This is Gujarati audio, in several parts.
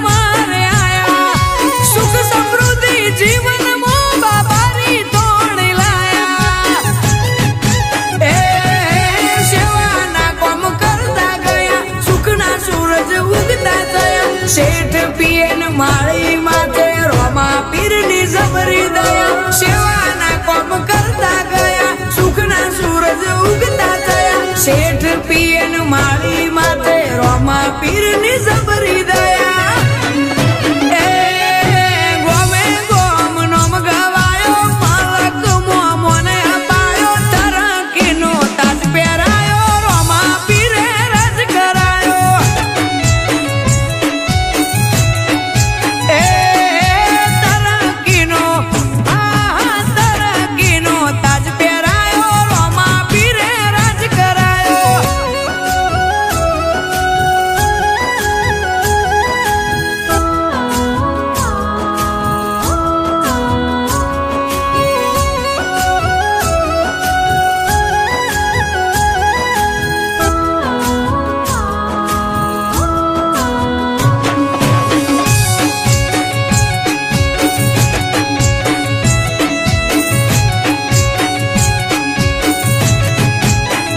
મારે આયા સુખ સમૃદ્ધિ જીવન મો બાબારી તોડી લાયા એ સેવાના કામ કરતા ગયા સુખના સૂરજ ઉગતા થયા શેઠ પીએન માળી માથે રોમા પીરની જબરી દયા સેવાના કામ કરતા ગયા સુખના સૂરજ ઉગતા થયા શેઠ પીએન માળી માથે રોમા પીરની જબરી દયા એ ગોમે ગોમ નોમ ગવાયો માલક મોને અપાયો તરકીનો તાજ પહેરાયો રોમા પીરે રજ કરાયો એ તરકીનો તાજ પહેરાયો રોમા પીરે રજ કરાયો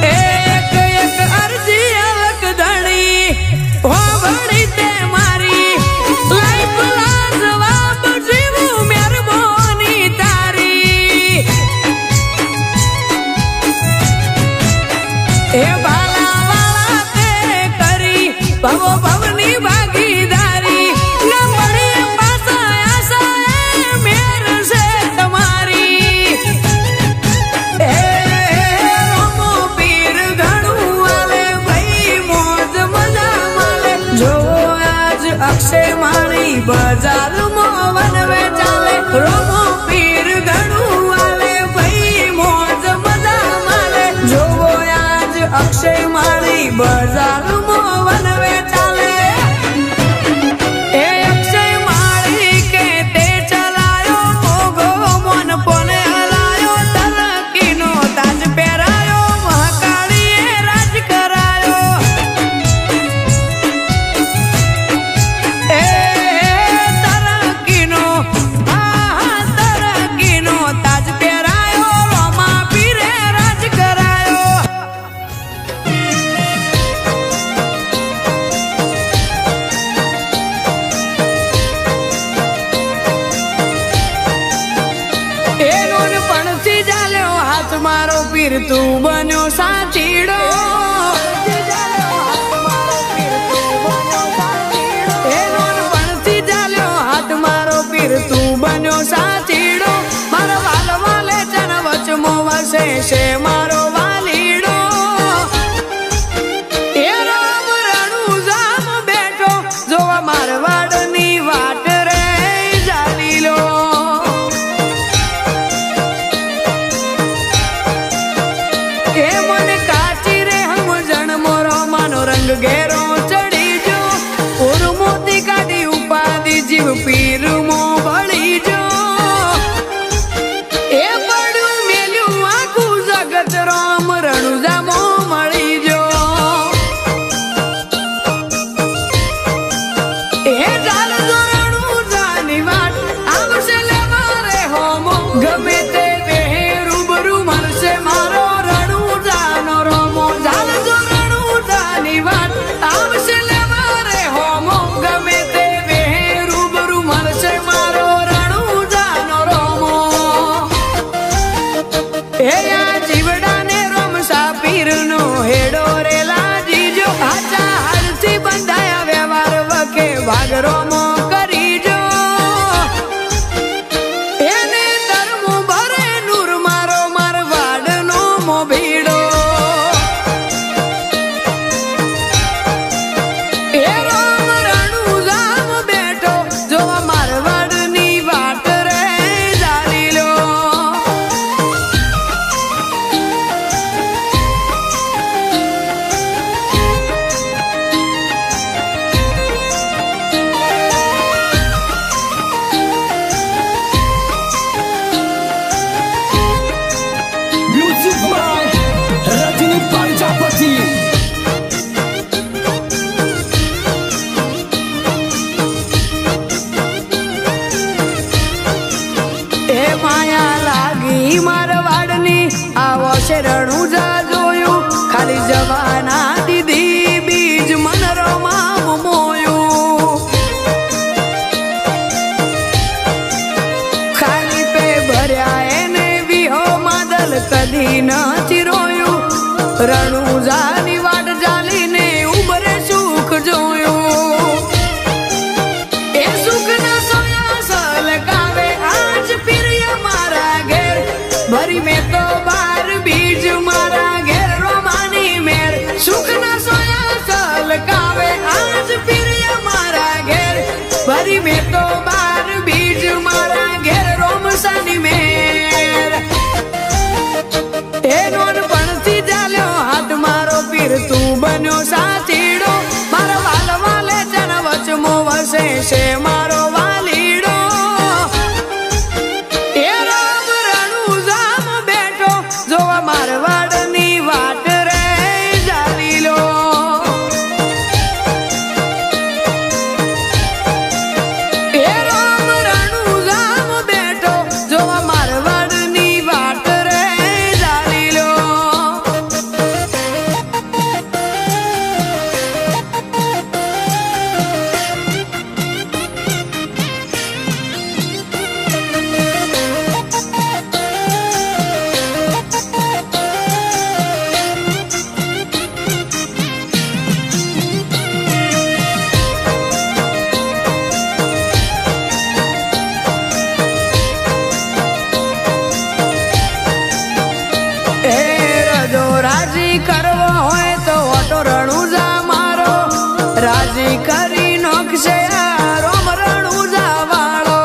એક એક અરજી અલક ધણી હોબળી તે મારી લાઈફ લા જવાબ જીવું મહેરબાની તારી એ બાલા વાળા તે કરી ભવો ભવની ભાગીદારી ન મળી પાછા આશા મેર છે તમારી એ રોમો પીર ઘણું આલે ભાઈ મોજ મજા માલે જો આજ અક્ષય મારી બજારમાં વનવે ચાલે રોમો પીર ઘણું આલે ભાઈ મોજ મજા માલે જો આજ અક્ષય મારી બજારમાં વનવે ચાલે એ અક્ષય માળી કે તે ચલાયો મોગો મોન પોને હલાયો તરકીનો તાજ પહેરાયો મહાકાળીએ રાજ કરાયો એ તરકીનો તાજ પહેરાયો રોમા પીરે રાજ કરાયો એ નોન પણથી ચાલ્યો હાથ મારો પીર તું બન્યો સાચીડો એ નોન પણથી ચાલ્યો હાથ મારો પીર તું બન્યો સાચીડો મારો વાલ વાલે જન વચમો વસે છે મારો વાલીડો એ રામ રણુ જામ બેઠો જોવા મારવાડની વાટ રે જાલીલો એ મને કાચી રે સમજણ મોરો માનો રંગ ઘેરો ચડી જો ઓર મોતી કાઢી ઉપાધિ જીવ પીર મો ભળી જો એ પડ્યું મેલ્યું આખું જગ કદી નથી રોયું રણુજાની વાટ ચાલીને ઉમરે સુખ જોયું એ સુખ ના સોયા સલકાવે આજ પ્રિય મારા ઘેર ભરી મેં તો બાર બીજ મારા ઘેર રોમાની મેર સુખ ના સોયા સલકાવે આજ પ્રિય મારા ઘેર ભરી મેં તો બાર બીજ મારા ઘેર રોમસાની મેર એ નોનપણથી ચાલ્યો હાથ મારો પીર તું બન્યો સાથીડો મારા વાલ વાલે જના વચમો વસે છે મારો વાલીડો એ રામ રણુજામ બેઠો જોવા મારવાડની વાટ રે જાલી લો એ રામ રણુજામ બેઠો જોવા મારવાડની વાટ રે જાલી લો રાજી કરવો હોય તો ઓટો રણુજા મારો રાજી કરી નોખશે રોમ રણુજા વાળો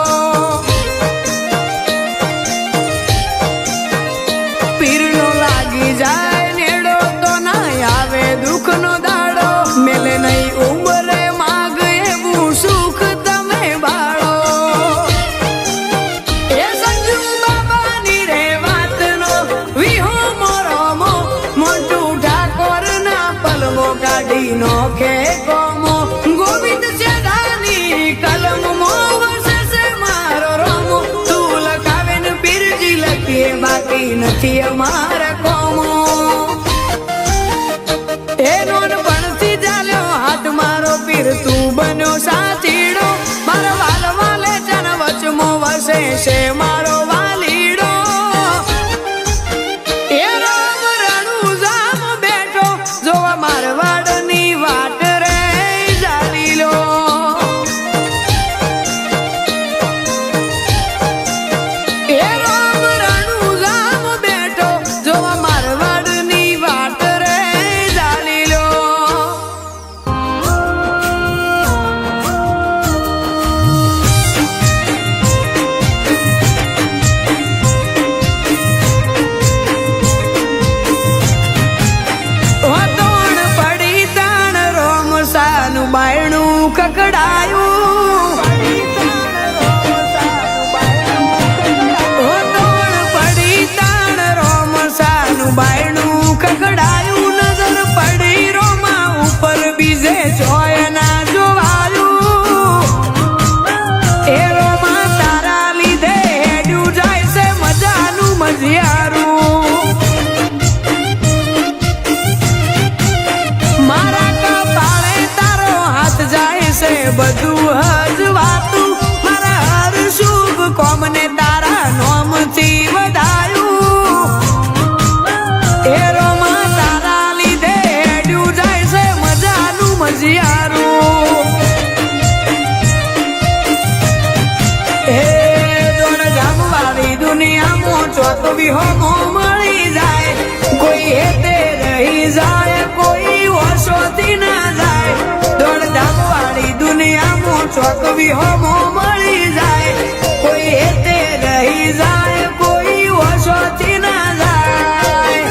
પીરનો લાગી જાય નેડો તો ના આવે દુઃખ નો દાડો મેલે નહીં ઉંમરે માગ એવું સુખ તમે બાળો એ સંજુ બાબાની રે વાતનો વિહો મોરમો મોટું ઠાકોર ના પલવો કાઢી નોખે કોમો ગોવિંદ સેદાની કલમ મો વસે છે મારો રોમો તું લખાવે ને પીરજી લખીએ બાકી નથી અમારા કોમો એ નોનપણથી ચાલ્યો હાથ મારો પીર તું બન્યો સાથીડો મારા વાલ વાલે જના વચમો વસે છે મારો વાલીડો એ રામ રણુજામ બેઠો જોવા મારવાડની વાટ રે જાલી લો એ રામ રણુજામ બેઠો જોવા મારવાડની વાટ રે જાલી લો તોણ પડી તાણ રોમ સાનું બાયણું કકડાયું તોણ પડી તાણ રોમ સાનું બાયણું કકડાયું નજર પડી રોમા ઉપર બીજે જોય ના જોવાયું એ રોમા તારા લીધે હેડ્યું જાય છે મજાનું મજિયારું મારા કપાળે તારો હાથ જાય છે બધું હજવાતું મારા હર શુભ કોમને તારા નોમથી વધાયું એ રોમા તારા લીધે હેડ્યું જાય છે મજાનું મજિયારું એ દોડ જામવાળી દુનિયામાં ચોથ વિહોમો મળી જાય કોઈ હેતે રહી જાય કોઈ વર્ષોથી ના જાય દોડધામ વાળી દુનિયામાં ચોક વિહોમો મળી જાય કોઈ હેતે રહી જાય કોઈ વર્ષોથી ના જાય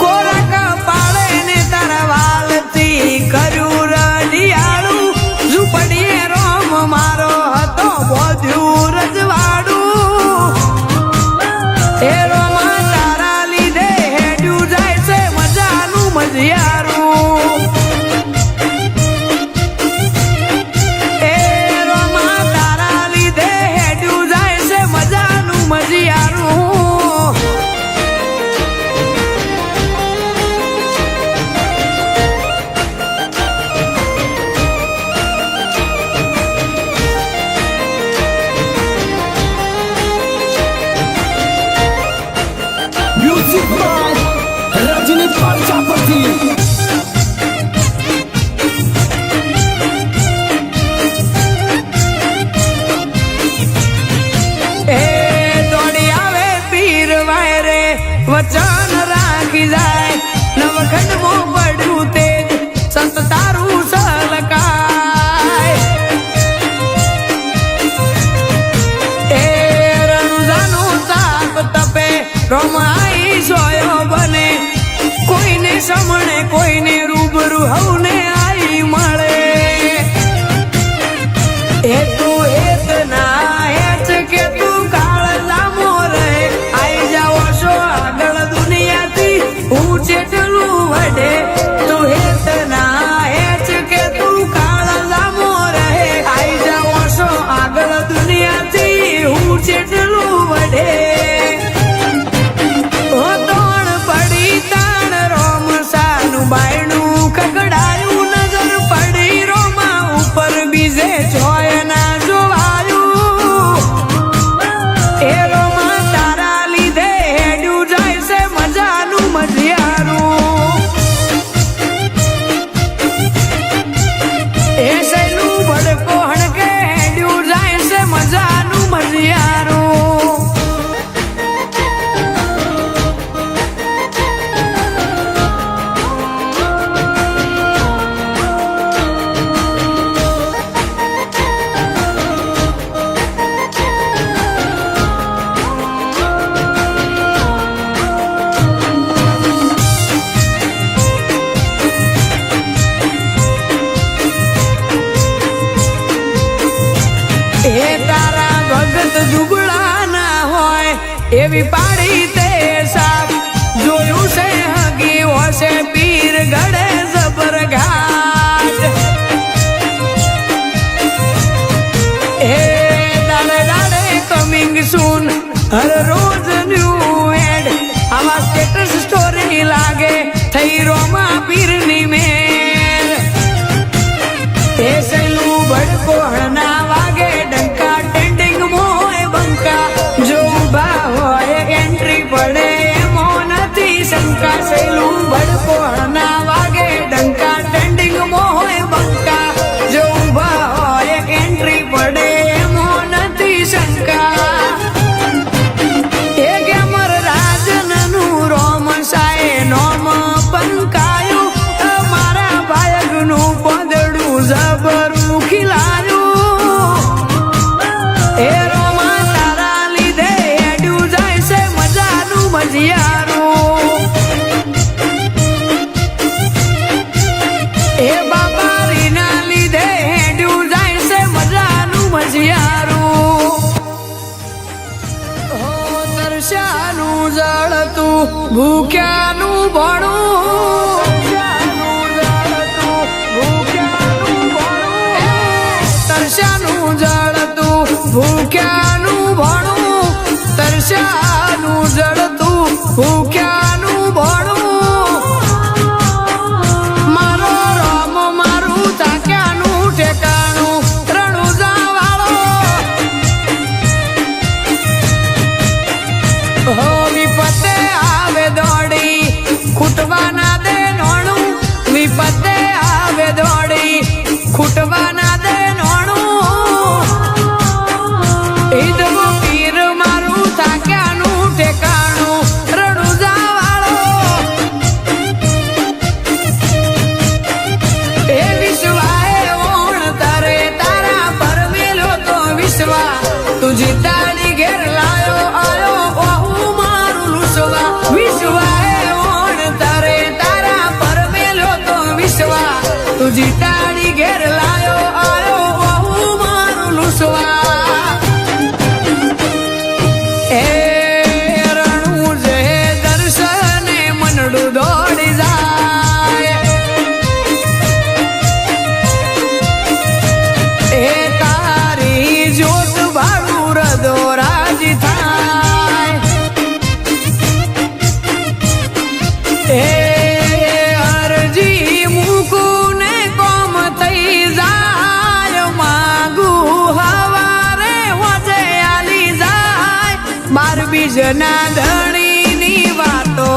કોરા કપાળે ને તારા વાલથી કર્યું રડિયાળું ઝૂંપડીએ રોમ મારો હતો બોધ્યું રજવાડું એ રોમા તારા લીધે હેડ્યું જાય છે મજાનું મજિયારું એ રોમાઈ સોયો બને કોઈને સમણે કોઈને રૂબરૂ હવને આઈ મળે એ તું હેત ના હેત કે તું કાળ લાંબો રહે આઈ જાઓ છો આગળ દુનિયાથી હું જેટલું વડે તું હેત ના હેત કે તું કાળ લાંબો રહે આઈ જાઓ છો આગળ દુનિયાથી હું જેટલું વડે બાયણું કકડાયું નજર પડી રોમા ઉપર બીજે જોય ના જોવાયું એ રોમા તારા લીધે હેડ્યું જાય છે મજાનું મજિયારું એ સહેલું ભડકો હણકે હેડ્યું જાય છે મજાનું મજિયારું દુબળા ના હોય એવી પાડી તે સાપ જોયું છે હગી હોશે પીર ગળે જબર ઘાટ એ દાડે દાડે કમિંગ સૂન હર રોજ ન્યૂ એડ આવા સ્ટેટસ સ્ટોરી લાગે થઈ રોમા પીરની મેર એ સહેલું ભડકો હળના વાગે ડંકા એન્ટ્રી પડે એમો નથી શંકા સહેલું ભડકો હળના વાગે ડંકા ટ્રેન્ડિંગ મોય બંકા જો ઉભા હોય એન્ટ્રી પડે એમો નથી શંકા એ ગેમર રાજનનું રોમ સાએ નોમ પંકાયું મારા બાયગનું પોદડું જબરું ખીલાયું એ એ બાબારી ના લીધે હેડ્યું જાય છે મજાનું મજિયારું હો તરસ્યાનું જળતું ભૂખ્યાનું ભણું તરસ્યાનું જળતું ભૂખ્યાનું ભણું તરસ્યાનું જળતું ભૂખ્યાનું ભણું મારો રામ મારું તાક્યાનું ઠેકાણું રણુજા વાળો હો વિપતે આવે દોડી ખૂટવા ના દે નોણું વિપતે આવે દોડી ખૂટવા ના દે નોણું ઈદવો પીર મારું તાક્યાનું ઠેકાણું રણુજા વાળો એ વિશ્વાએ ઓણ તારે તારા પર મેલો તો વિશ્વા તું જીતાડી ઘેર લાયો આયો ઓહું મારું લુસવા વિશ્વાએ ઓણ તારે તારા પર મેલો તો વિશ્વા તું જીતાડી ઘેર લાયો આયો ઓહું મારું લુસવા દોડી જાય એ તારી જોત ભાડું રદો રાજી થાય એ અરજી મૂકું ને કોમ થઈ જાય માગું હવારે હોજે આલી જાય બાર બીજના ધણીની વાતો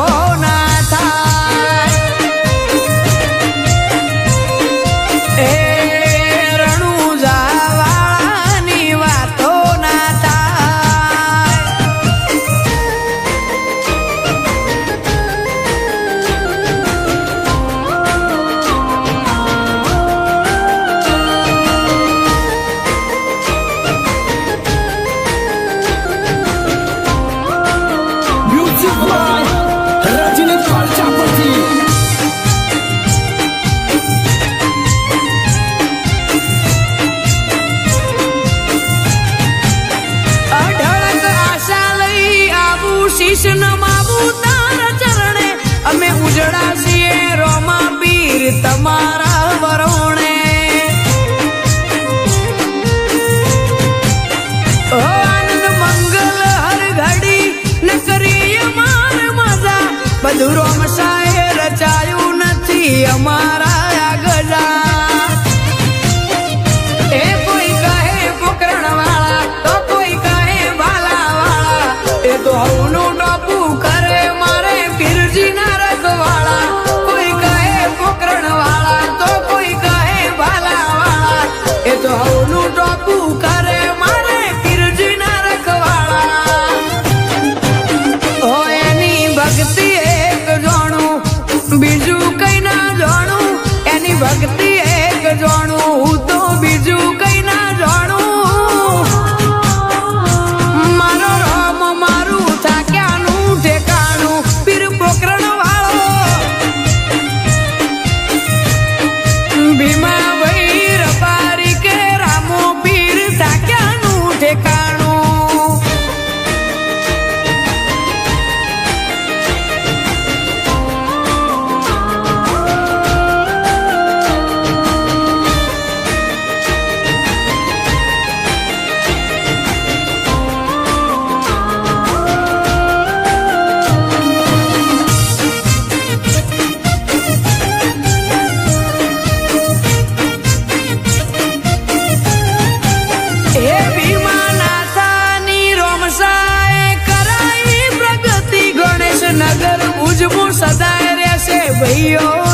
ભાઈઓ